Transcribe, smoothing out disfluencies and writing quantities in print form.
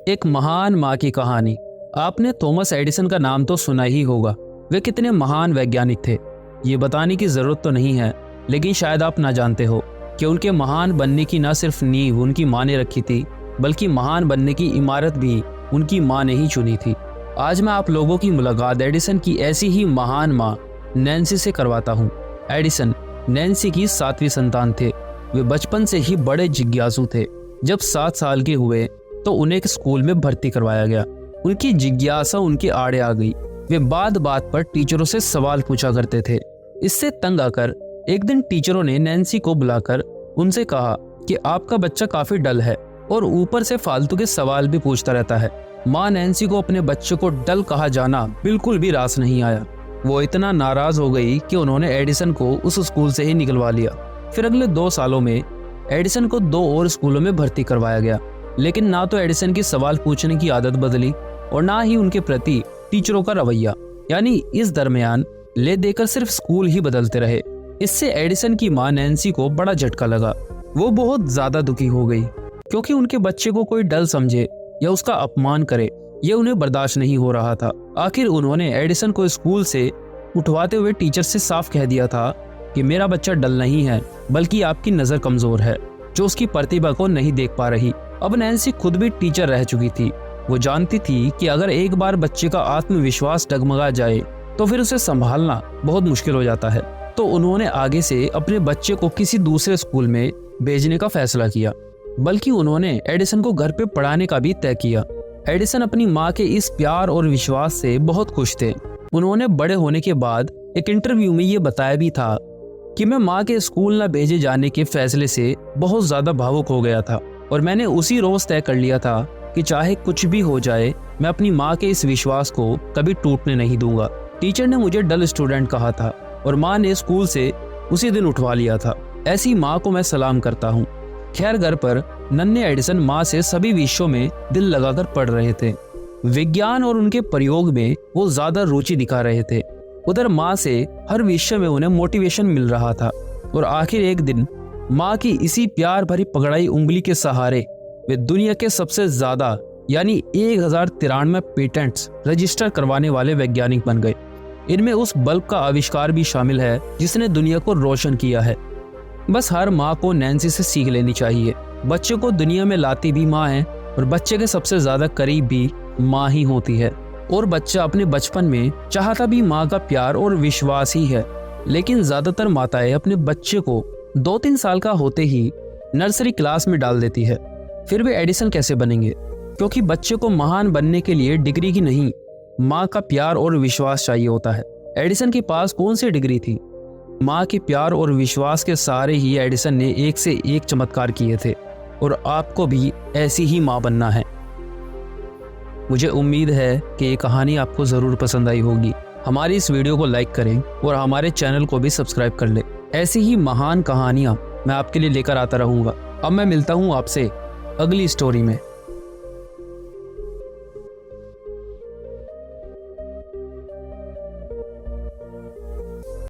एक महान माँ की कहानी। आपने थॉमस एडिसन का नाम तो सुना ही होगा। वे कितने महान वैज्ञानिक थे ये बताने की जरूरत तो नहीं है, लेकिन शायद आप ना जानते हो कि उनके महान बनने की न सिर्फ नींव उनकी माँ ने रखी थी, बल्कि महान बनने की इमारत भी उनकी माँ ने ही चुनी थी। आज मैं आप लोगों की मुलाकात एडिसन की ऐसी ही महान माँ नैन्सी से करवाता हूँ। एडिसन नैन्सी की 7वीं संतान थे। वे बचपन से ही बड़े जिज्ञासु थे। जब 7 साल के हुए तो उन्हें एक स्कूल में भर्ती करवाया गया। उनकी जिज्ञासा उनके आड़े आ गई। वे बात बात पर टीचरों से सवाल पूछा करते थे। इससे तंग आकर एक दिन टीचरों ने नैन्सी को बुलाकर उनसे कहा कि आपका बच्चा काफी डल है और ऊपर से फालतू के सवाल भी पूछता रहता है। माँ नैन्सी को अपने बच्चे को डल कहा जाना बिल्कुल भी रास नहीं आया। वो इतना नाराज हो गई कि उन्होंने एडिसन को उस स्कूल से ही निकलवा लिया। फिर अगले 2 सालों में एडिसन को 2 और स्कूलों में भर्ती करवाया गया, लेकिन ना तो एडिसन की सवाल पूछने की आदत बदली और ना ही उनके प्रति टीचरों का रवैया। यानी इस दरमियान ले देकर सिर्फ स्कूल ही बदलते रहे। इससे एडिसन की माँ नैन्सी को बड़ा झटका लगा। वो बहुत ज्यादा दुखी हो गई, क्योंकि उनके बच्चे को कोई डल समझे या उसका अपमान करे ये उन्हें बर्दाश्त नहीं हो रहा था। आखिर उन्होंने एडिसन को स्कूल से उठवाते हुए टीचर से साफ कह दिया था कि मेरा बच्चा डल नहीं है, बल्कि आपकी नजर कमजोर है जो उसकी प्रतिभा को नहीं देख पा रही। अब नैन्सी खुद भी टीचर रह चुकी थी। वो जानती थी कि अगर एक बार बच्चे का आत्मविश्वास डगमगा जाए तो फिर उसे संभालना बहुत मुश्किल हो जाता है। तो उन्होंने आगे से अपने बच्चे को किसी दूसरे स्कूल में भेजने का फैसला किया, बल्कि उन्होंने एडिसन को घर पे पढ़ाने का भी तय किया। एडिसन अपनी माँ के इस प्यार और विश्वास से बहुत खुश थे। उन्होंने बड़े होने के बाद एक इंटरव्यू में ये बताया भी था कि मैं माँ के स्कूल न भेजे जाने के फैसले से बहुत ज्यादा भावुक हो गया था और मैंने उसी रोज तय कर लिया था कि चाहे कुछ भी हो जाए मैं अपनी माँ के इस विश्वास को कभी टूटने नहीं दूंगा। टीचर ने मुझे डल स्टूडेंट कहा था और माँ ने स्कूल से उसी दिन उठवा लिया था। ऐसी माँ को मैं सलाम करता हूँ। खैर, घर पर नन्हे एडिसन माँ से सभी विषयों में दिल लगाकर पढ़ रहे थे। विज्ञान और उनके प्रयोग में वो ज्यादा रुचि दिखा रहे थे। उधर माँ से हर विषय में उन्हें मोटिवेशन मिल रहा था। और आखिर एक दिन माँ की इसी प्यार भरी पकड़ाई उंगली के सहारे वे दुनिया के सबसे ज्यादा यानी 1093 पेटेंट्स रजिस्टर करवाने वाले वैज्ञानिक बन गए। इनमें उस बल्ब का आविष्कार भी शामिल है जिसने दुनिया को रोशन किया है। बस हर माँ को नैन्सी से सीख लेनी चाहिए। बच्चे को दुनिया में लाती भी माँ है और बच्चे के सबसे ज्यादा करीब भी माँ ही होती है। और बच्चा अपने बचपन में चाहता भी माँ का प्यार और विश्वास ही है। लेकिन ज्यादातर माताएं अपने बच्चे को 2-3 साल का होते ही नर्सरी क्लास में डाल देती है। फिर वे एडिसन कैसे बनेंगे? क्योंकि बच्चे को महान बनने के लिए डिग्री की नहीं, माँ का प्यार और विश्वास चाहिए होता है। एडिसन के पास कौन सी डिग्री थी? माँ के प्यार और विश्वास के सहारे ही एडिसन ने एक से एक चमत्कार किए थे। और आपको भी ऐसी ही माँ बनना है। मुझे उम्मीद है कि ये कहानी आपको ज़रूर पसंद आई होगी। हमारी इस वीडियो को लाइक करें और हमारे चैनल को भी सब्सक्राइब कर लें। ऐसी ही महान कहानियाँ मैं आपके लिए लेकर आता रहूँगा। अब मैं मिलता हूँ आपसे अगली स्टोरी में।